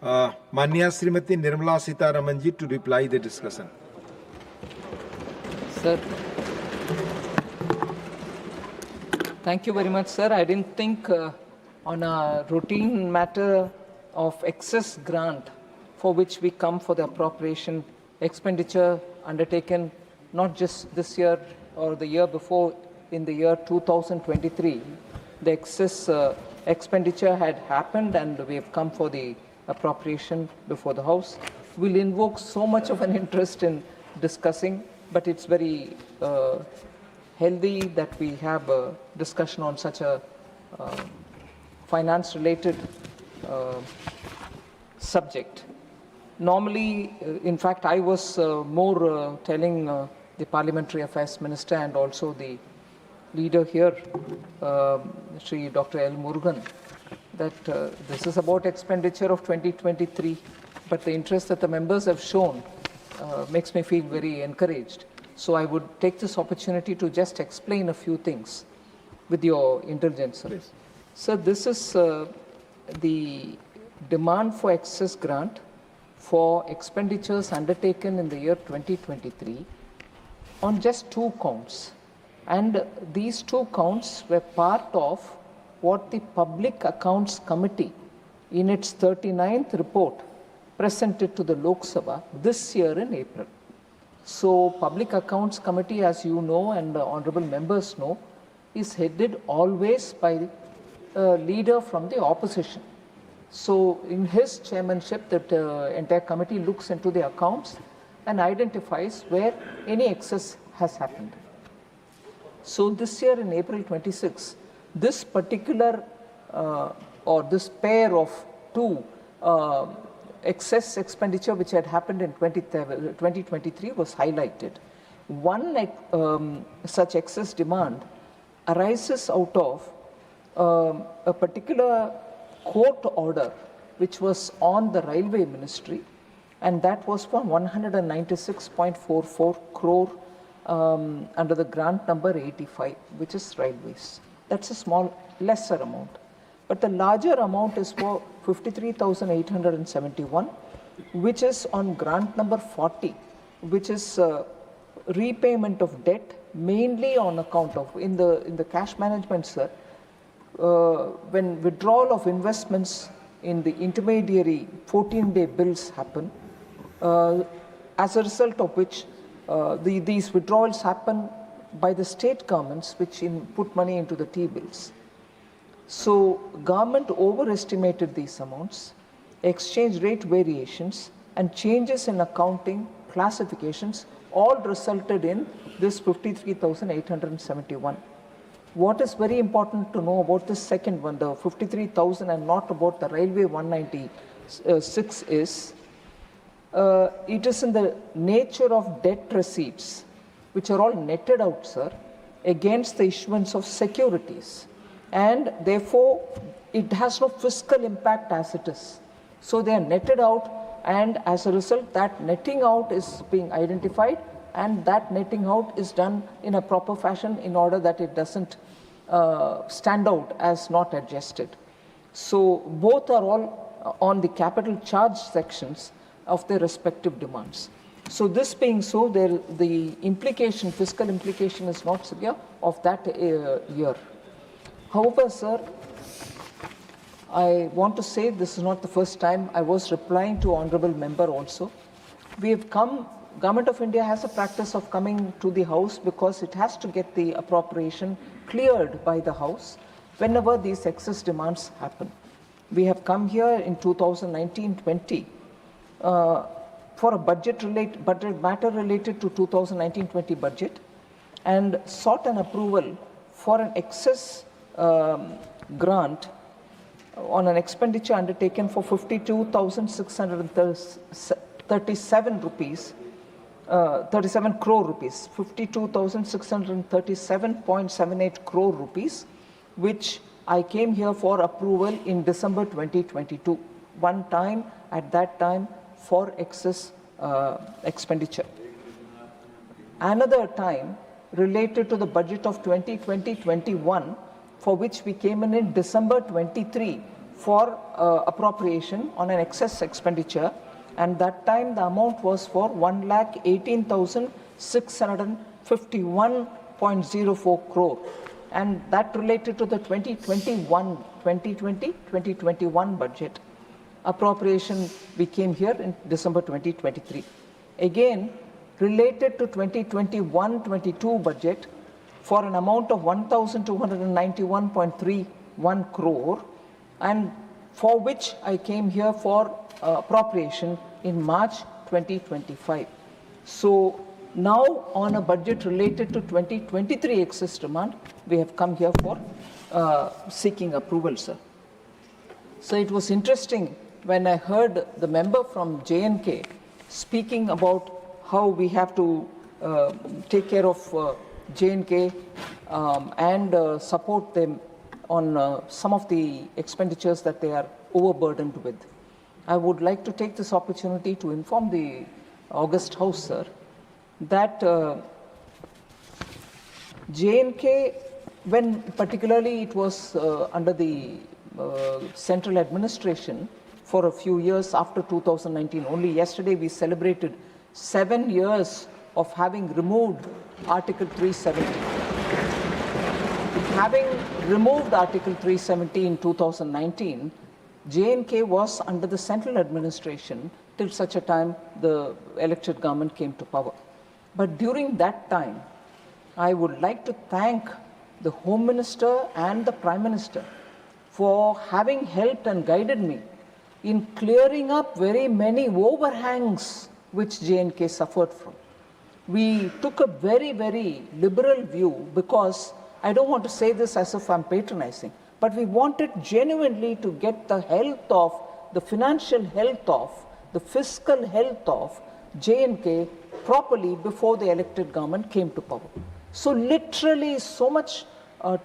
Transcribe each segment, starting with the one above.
Manya Srimati Nirmala Sitharaman ji to reply the discussion. Sir, thank you very much, sir. I didn't think on a routine matter of excess grant for which we come for the appropriation expenditure undertaken not just this year or the year before, in the year 2023. The excess expenditure had happened and we have come for the appropriation before the House. We'll invoke so much of an interest in discussing, but it's very healthy that we have a discussion on such a finance-related subject. Normally, in fact, I was more telling the Parliamentary Affairs Minister and also the leader here, Shri Dr. L. Murugan, that this is about expenditure of 2023, but the interest that the members have shown makes me feel very encouraged. So I would take this opportunity to just explain a few things with your indulgence, sir. Yes. So this is the demand for excess grant for expenditures undertaken in the year 2023 on just 2 counts. And these 2 counts were part of what the Public Accounts Committee in its 39th report presented to the Lok Sabha this year in April. So Public Accounts Committee, as you know and the honorable members know, is headed always by a leader from the opposition. So in his chairmanship, that entire committee looks into the accounts and identifies where any excess has happened. So this year in April 26, this particular or this pair of 2 excess expenditure which had happened in 2023 was highlighted. One such excess demand arises out of a particular court order which was on the Railway Ministry, and that was for 196.44 crore under the grant number 85, which is railways. That's a small, lesser amount. But the larger amount is for 53,871, which is on grant number 40, which is repayment of debt, mainly on account of, in the cash management, sir, when withdrawal of investments in the intermediary 14-day bills happen, as a result of which these withdrawals happen by the state governments which put money into the T-bills. So government overestimated these amounts, exchange rate variations and changes in accounting classifications all resulted in this 53,871. What is very important to know about this second one, the 53,000 and not about the railway 196 is, it is in the nature of debt receipts, which are all netted out, sir, against the issuance of securities. And therefore, it has no fiscal impact as it is. So they are netted out, and as a result, that netting out is being identified, and that netting out is done in a proper fashion in order that it doesn't stand out as not adjusted. So both are all on the capital charge sections of their respective demands. So this being so, the implication, fiscal implication is not severe of that year. However, sir, I want to say this is not the first time. I was replying to honorable member also. We have come, Government of India has a practice of coming to the House because it has to get the appropriation cleared by the House whenever these excess demands happen. We have come here in 2019-20 for a budget matter related to 2019-20 budget and sought an approval for an excess grant on an expenditure undertaken for 52,637 rupees, 37 crore rupees, 52,637.78 crore rupees, which I came here for approval in December 2022, one time at that time for excess expenditure. Another time related to the budget of 2020-21, for which we came in December 23 for appropriation on an excess expenditure, and that time the amount was for 1,18,651.04 crore, and that related to the 2021 budget. Appropriation we came here in December 2023. Again, related to 2021-22 budget for an amount of 1,291.31 crore, and for which I came here for appropriation in March 2025. So now on a budget related to 2023 excess demand, we have come here for seeking approval, sir. So it was interesting when I heard the member from J&K speaking about how we have to take care of J&K and support them on some of the expenditures that they are overburdened with. I would like to take this opportunity to inform the August House, sir, that J&K, when particularly it was under the central administration for a few years after 2019, only yesterday we celebrated 7 years of having removed Article 370. Having removed Article 370 in 2019, J&K was under the central administration till such a time the elected government came to power. But during that time, I would like to thank the Home Minister and the Prime Minister for having helped and guided me in clearing up very many overhangs which J&K suffered from. We took a very, very liberal view because I don't want to say this as if I'm patronizing, but we wanted genuinely to get the health of, the financial health of, the fiscal health of J&K properly before the elected government came to power. So literally so much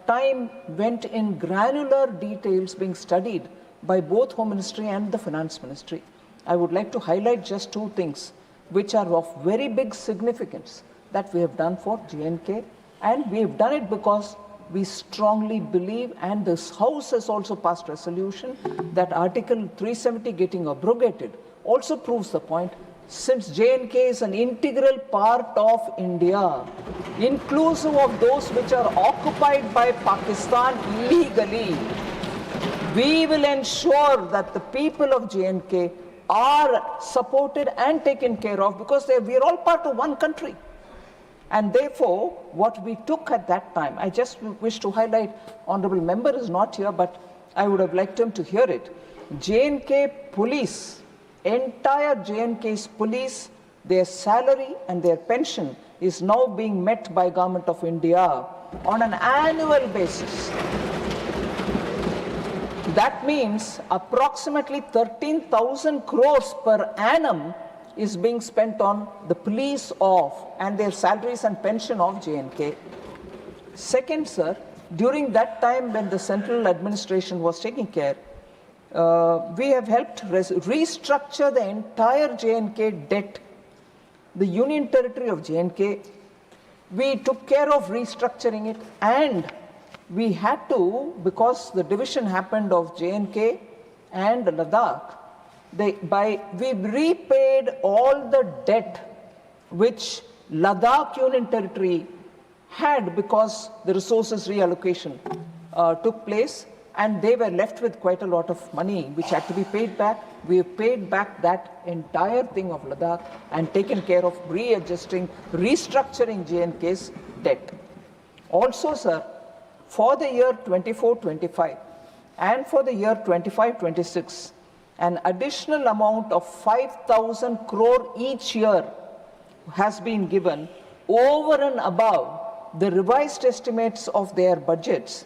time went in granular details being studied by both Home Ministry and the Finance Ministry. I would like to highlight just two things which are of very big significance that we have done for J&K, and we have done it because we strongly believe, and this House has also passed resolution, that Article 370 getting abrogated also proves the point. Since J&K is an integral part of India, inclusive of those which are occupied by Pakistan illegally, we will ensure that the people of J&K are supported and taken care of because we are all part of one country. And therefore, what we took at that time, I just wish to highlight, Honorable Member is not here, but I would have liked him to hear it. J&K police, entire J&K's police, their salary and their pension is now being met by Government of India on an annual basis. That means approximately 13,000 crores per annum is being spent on the police of and their salaries and pension of J&K. Second, sir, during that time when the central administration was taking care, we have helped restructure the entire J&K debt. The Union Territory of J&K, we took care of restructuring it, and we had to, because the division happened of J&K and Ladakh, we repaid all the debt which Ladakh Union Territory had because the resources reallocation took place, and they were left with quite a lot of money which had to be paid back. We have paid back that entire thing of Ladakh and taken care of readjusting, restructuring J&K's debt. Also, sir, for the year 24-25 and for the year 25-26, an additional amount of 5,000 crore each year has been given over and above the revised estimates of their budgets,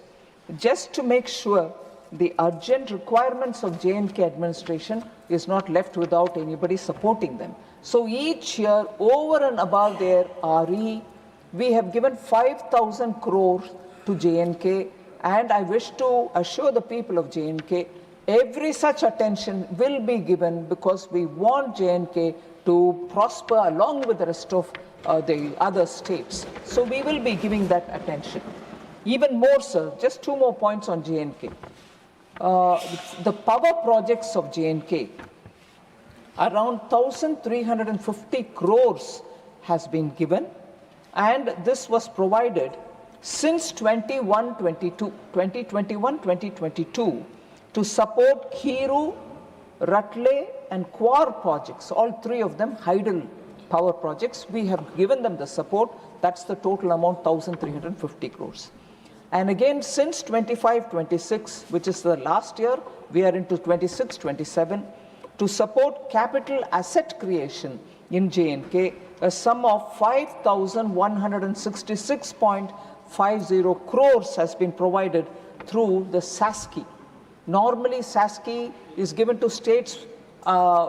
just to make sure the urgent requirements of J&K administration is not left without anybody supporting them. So each year, over and above their RE, we have given 5,000 crores to J&K, and I wish to assure the people of J&K, every such attention will be given because we want J&K to prosper along with the rest of the other states. So we will be giving that attention. Even more, sir, just two more points on J&K. the power projects of J&K, around 1,350 crores has been given, and this was provided since 2021-22 to support Khiru, Ratle and Kwar projects, all three of them hydel power projects. We have given them the support. That's the total amount, 1,350 crores. And again, since 25-26, which is the last year, we are into 26-27, to support capital asset creation in J&K, a sum of 5,166.50 crores has been provided through the SASCI. Normally, SASCI is given to states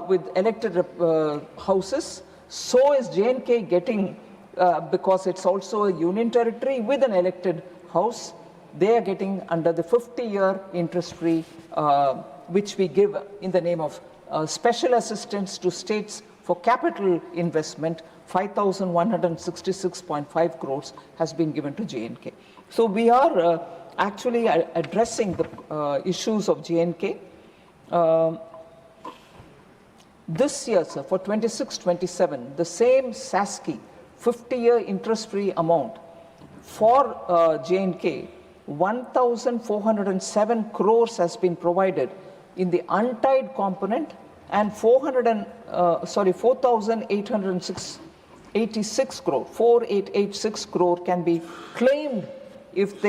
with elected houses. So is J&K getting, because it's also a union territory with an elected house, they are getting under the 50-year interest-free, which we give in the name of special assistance to states for capital investment. 5,166.5 crores has been given to J&K. So we are actually addressing the issues of J&K. This year, sir, for 26-27, the same SASCI 50-year interest-free amount for J&K, 1,407 crores has been provided in the untied component, and 4,886 crore can be claimed if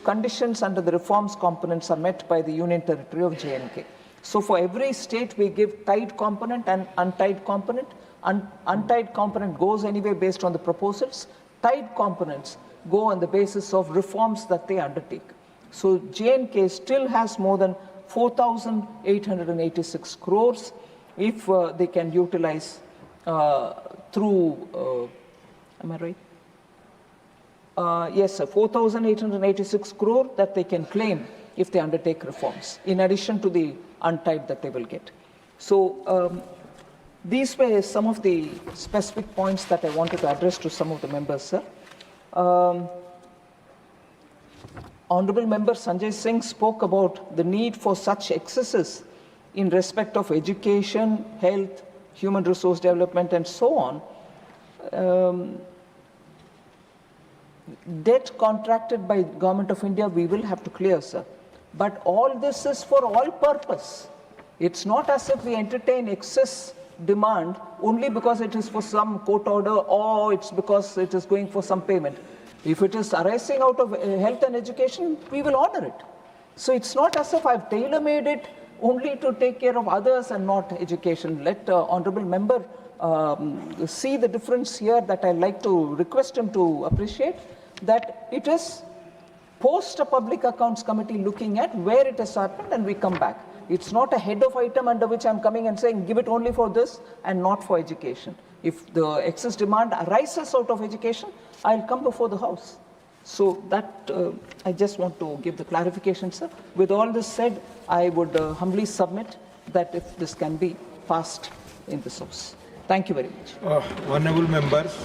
conditions under the reforms components are met by the union territory of J&K. So for every state we give tied component and untied component. Untied component goes anyway based on the proposals. Tied components go on the basis of reforms that they undertake. So J&K still has more than 4,886 crores if they can utilize through, am I right? Yes, sir, 4,886 crore that they can claim if they undertake reforms, in addition to the untied that they will get. So these were some of the specific points that I wanted to address to some of the members, sir. Honorable Member Sanjay Singh spoke about the need for such excesses in respect of education, health, human resource development, and so on. Debt contracted by Government of India, we will have to clear, sir. But all this is for all purpose. It's not as if we entertain excess demand only because it is for some court order or it's because it is going for some payment. If it is arising out of health and education, we will honor it. So it's not as if I've tailor-made it only to take care of others and not education. Let Honorable Member see the difference here that I'd like to request him to appreciate, that it is post a Public Accounts Committee looking at where it has happened and we come back. It's not a head of item under which I'm coming and saying give it only for this and not for education. If the excess demand arises out of education, I'll come before the House. So that I just want to give the clarification, sir. With all this said, I would humbly submit that if this can be passed in this House. Thank you very much. Honorable members.